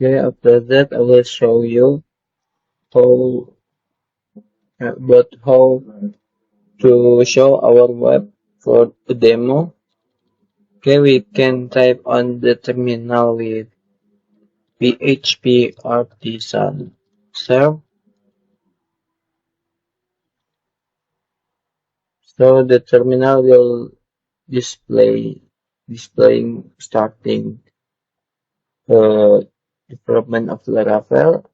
Okay, after that I will show you how how to show our web for the demo. Okay, we can type on the terminal with PHP artisan serve. So the terminal will displaying starting uh, development of Laravel,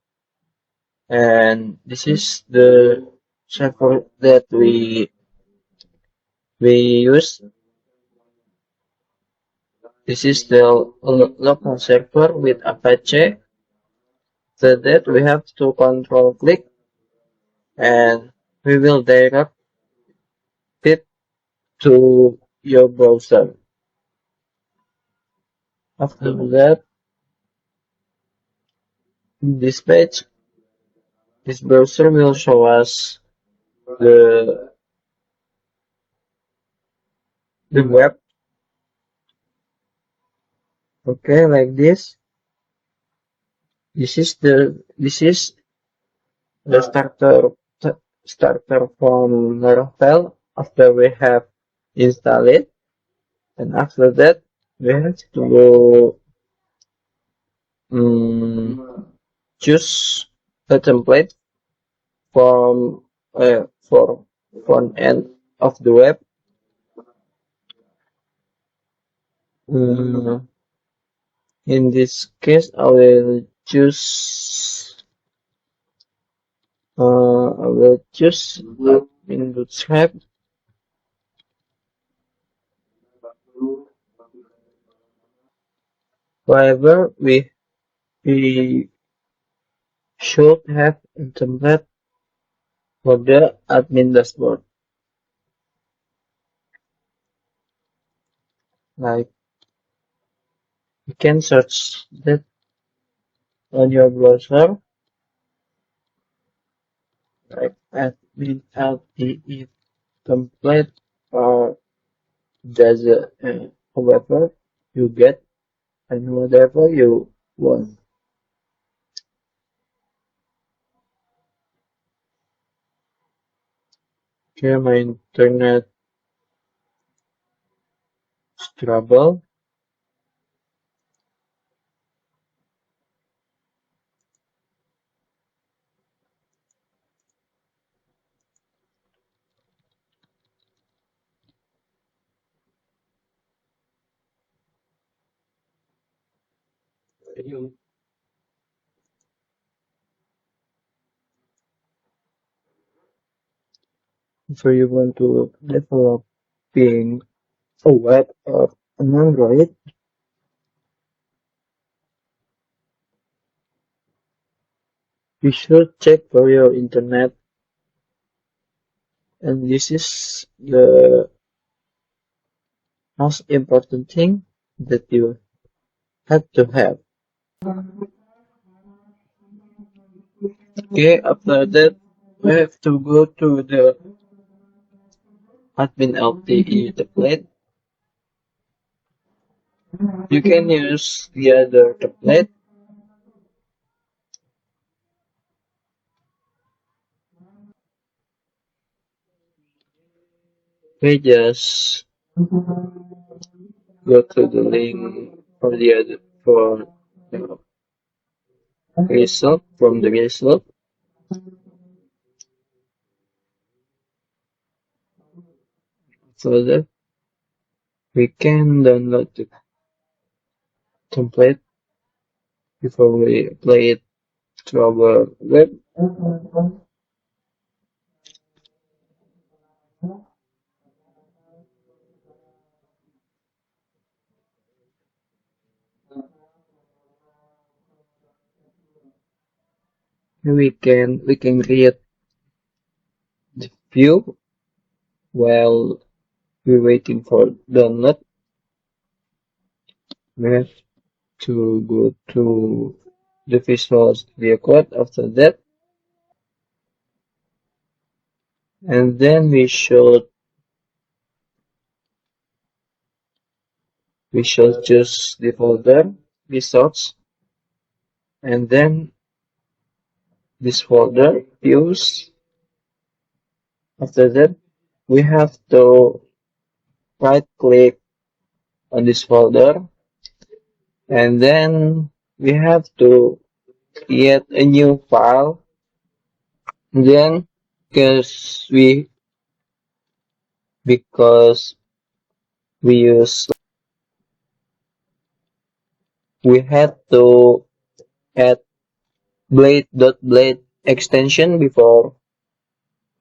and this is the server that we use. This is the local server with Apache. So that we have to control click, and we will direct it to your browser. After that, in this page, this browser will show us the the web. Okay, like this. This is the starter from Laravel after we have installed it, and after that we have to choose a template from for front end of the web. Mm, in this case, I will choose in Bootstrap. However, we should have a template for the admin dashboard. Like you can search that on your browser, like admin LTE template, or just however you get and whatever you want. Okay, my internet is trouble. If you want to developing a web or an Android, you should check for your internet, and this is the most important thing that you have to have. Okay, after that, we have to go to the admin LTE template. You can use the other template. We just go to the link for the other for the result from the result. So that we can download the template before we apply it to our web. We can create the view while we're waiting for download. We have to go to the Visual Studio Code after that, and then we should choose the folder resource. and then this folder views. After that, we have to right click on this folder, and then we have to create a new file. Then because we use we had to add blade extension before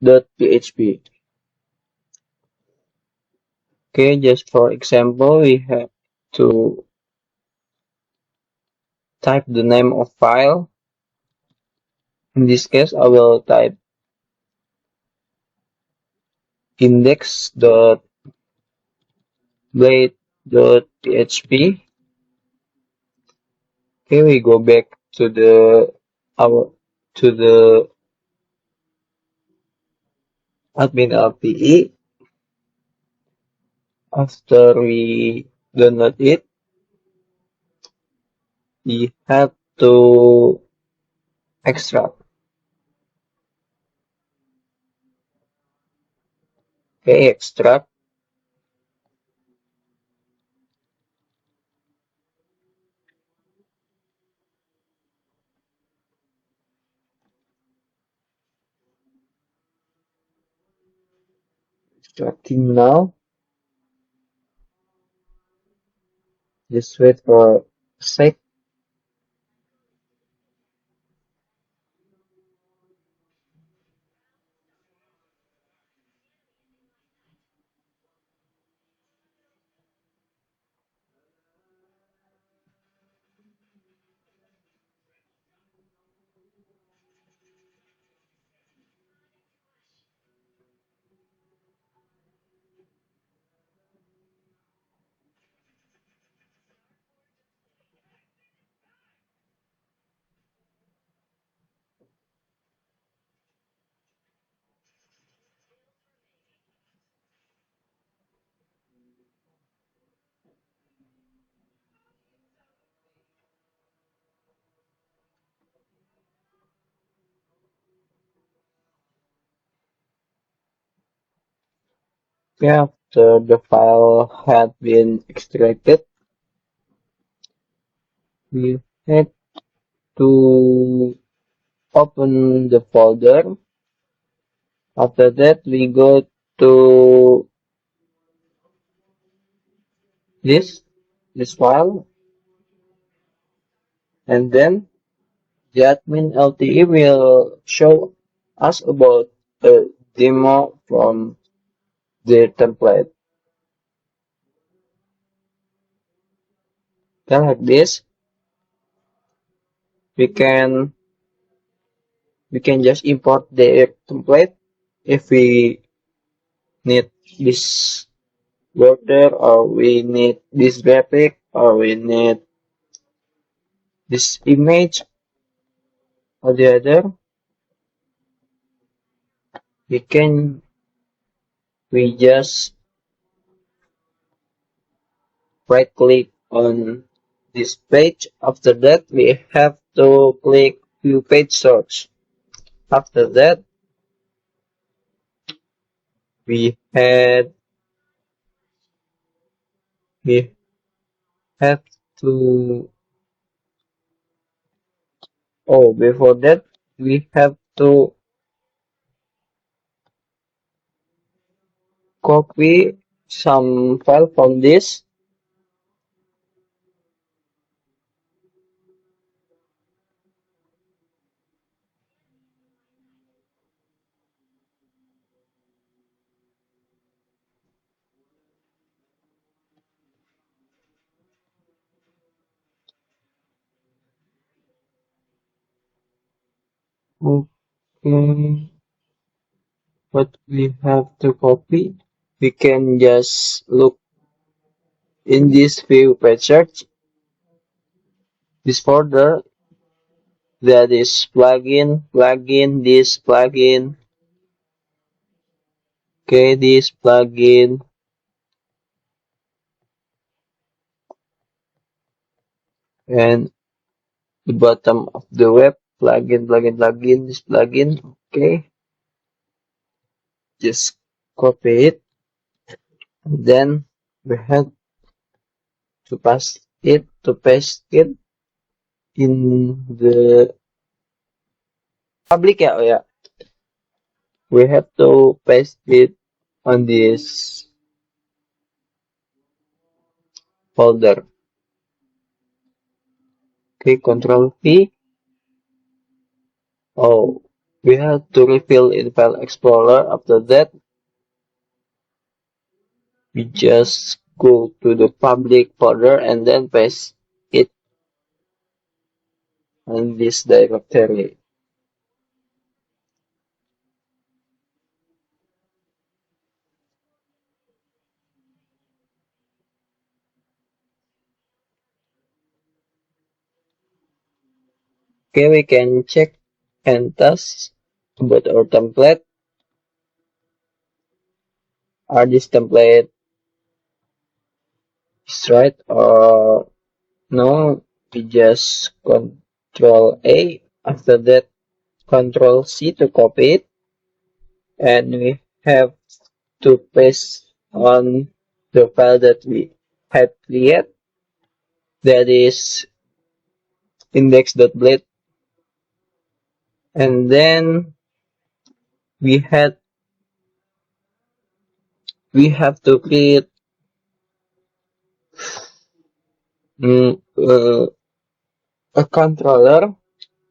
.php. Okay, just for example, we have to type the name of file. In this case, I will type index.blade.php. Okay, we go back to our to the admin LTE. After we download it, we have to extract. Okay, extract. Extracting now. Just wait for a sec. After the file had been extracted, we had to open the folder. After that, we go to this file, and then the admin LTE will show us about a demo from the template. Then like this, we can just import the template if we need this border, or we need this graphic, or we need this image or the other. We just right click on this page. After that, we have to click view page search. After that, we had we have to before that, we have to copy some file from this. Okay, what we have to copy, we can just look in this view page search, this folder, that is this plugin, okay, this plugin, and the bottom of the web, plugin, this plugin. Okay, just copy it, and then we have to paste it in the public. Oh yeah, we have to paste it on this folder. Okay, Control P. Oh, we have to refill in File Explorer. After that, we just go to the public folder and then paste it in this directory. Okay, we can check and test about our template. Are this template is right or no? We just Control A. After that, Control C to copy it, and we have to paste on the file that we had created, that is index.blade, and then we have to create a controller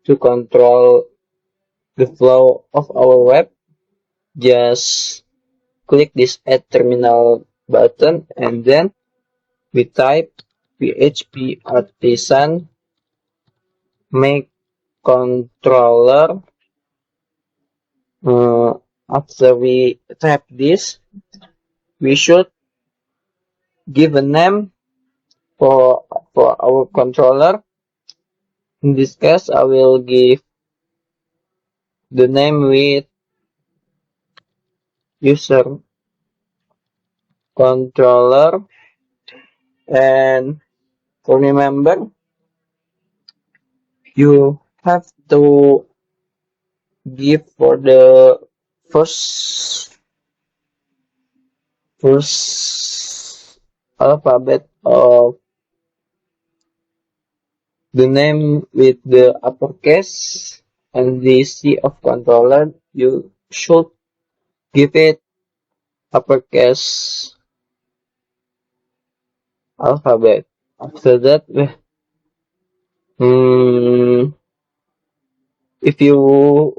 to control the flow of our web. Just click this add terminal button, and then we type php artisan make controller. After we type this, we should give a name for our controller. In this case, I will give the name with user controller, and remember, you have to give for the first alphabet of the name with the uppercase, and the C of controller you should give it uppercase alphabet. After that, if you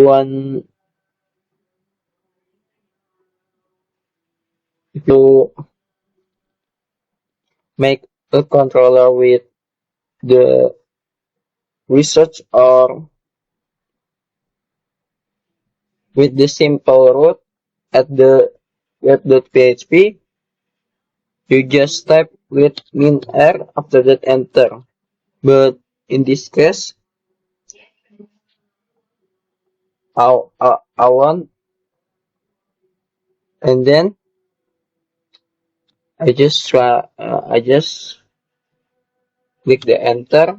want, if you make a controller with the research or with the simple root at the web.php, you just type with min_r, after that enter. But in this case, I want, and then I just click the enter,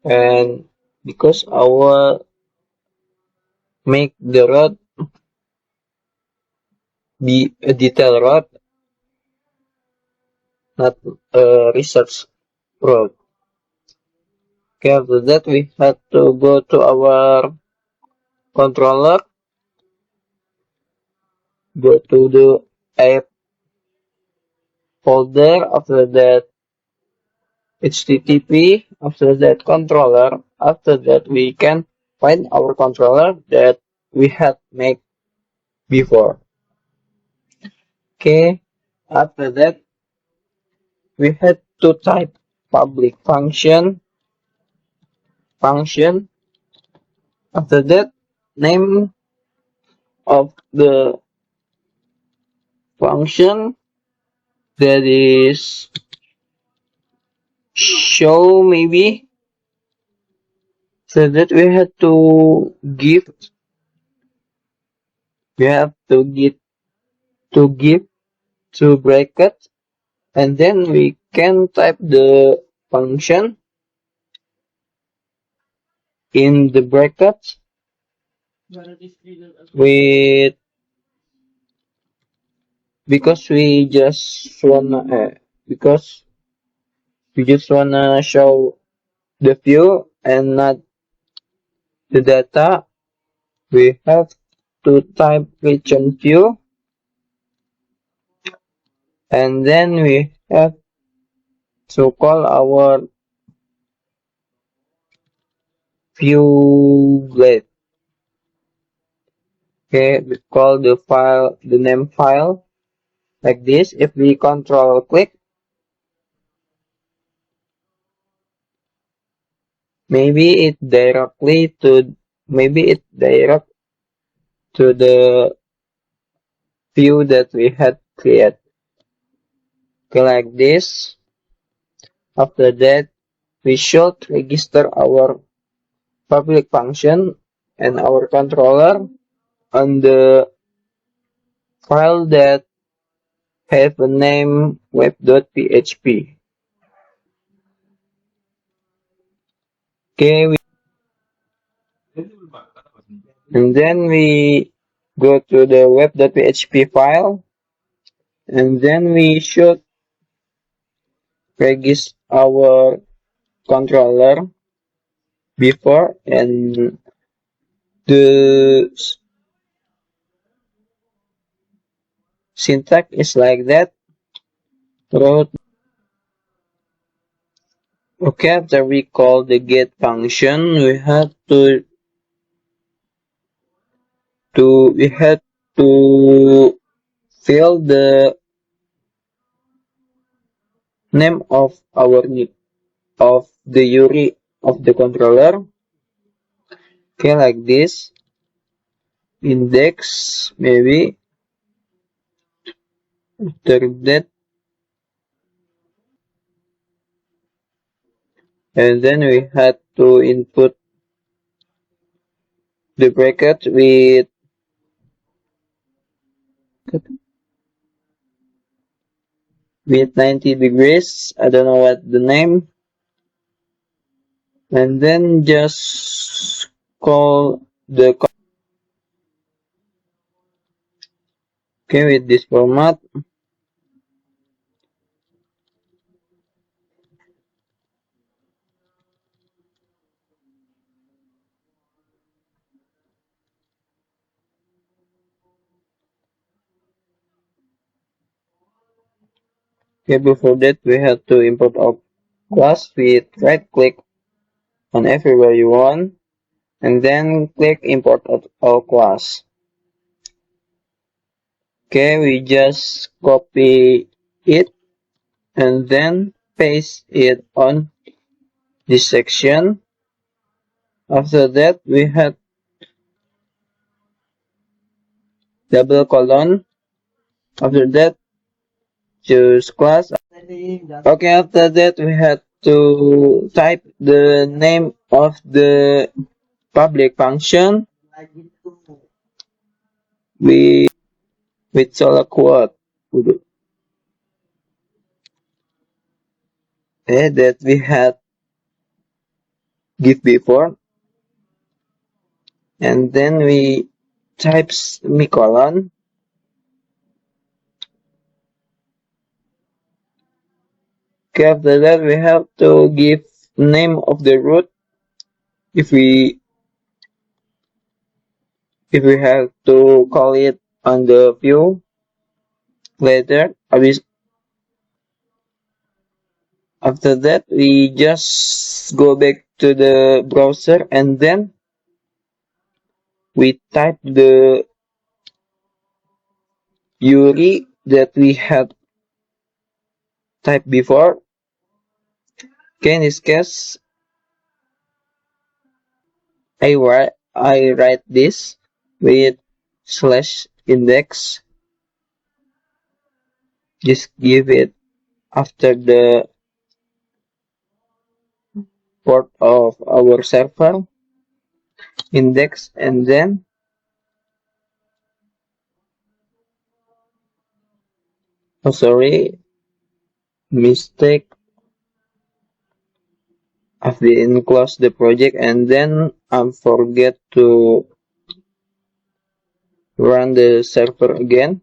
and because I will make the road be a detail road, not a research road. Okay, after that we have to go to our controller, go to the app folder, after that HTTP, after that controller, after that we can find our controller that we had made before. Okay, after that we had to type public function, after that name of the function, that is show maybe. So that we have to give two brackets, and then we can type the function, in the brackets with because we just wanna show the view and not the data. We have to type region view, and then we have to call our view blade. Okay, we call the name file like this. If we control click, maybe it direct to the view that we had created. Okay, like this. After that, we should register our public function and our controller on the file that have a name web.php. Okay, and then we go to the web.php file, and then we should register our controller before, and the syntax is like that. Okay, after we call the get function, we have to fill the name of the URI of the controller. Okay, like this. Index maybe. After that, and then we had to input the bracket with 90 degrees. I don't know what the name. And then just call the okay with this format. Okay, before that we have to import our class with right click on everywhere you want, and then click import our class. Okay, we just copy it and then paste it on this section. After that, we have double colon. After that, choose class. Okay, after that, we have to type the name of the public function with solo quote that we had give before, and then we type semicolon. Okay, after that we have to give name of the root if we have to call it on the view later. After that we just go back to the browser, and then we type the URI that we had typed before. Okay, in this case I write this with slash index. Just give it after the port of our server index, and then sorry, mistake. I've been close the project and then I forget to run the server again.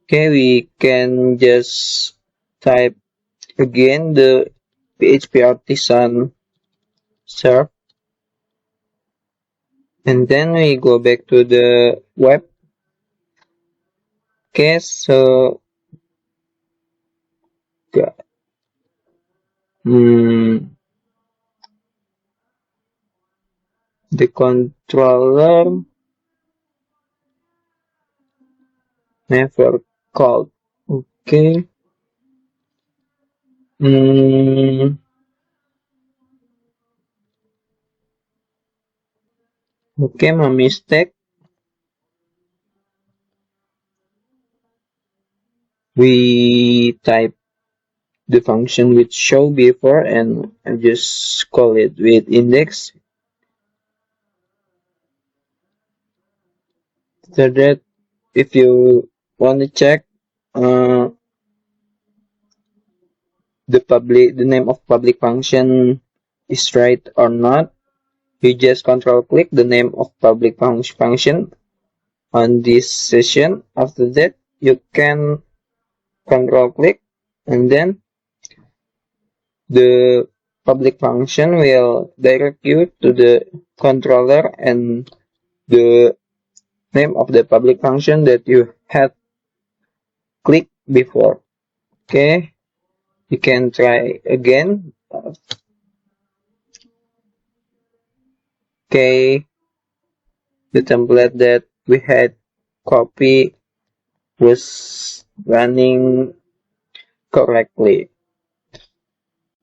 Okay, we can just type again the PHP artisan serve, and then we go back to the web. Okay, so the controller never called. Okay. Okay, my mistake. We type the function with show before and I just call it with index. So that if you want to check the name of public function is right or not, you just control click the name of public function on this session. After that, you can control click and then the public function will direct you to the controller and the name of the public function that you had clicked before. Okay, you can try again. Okay, the template that we had copied was running correctly.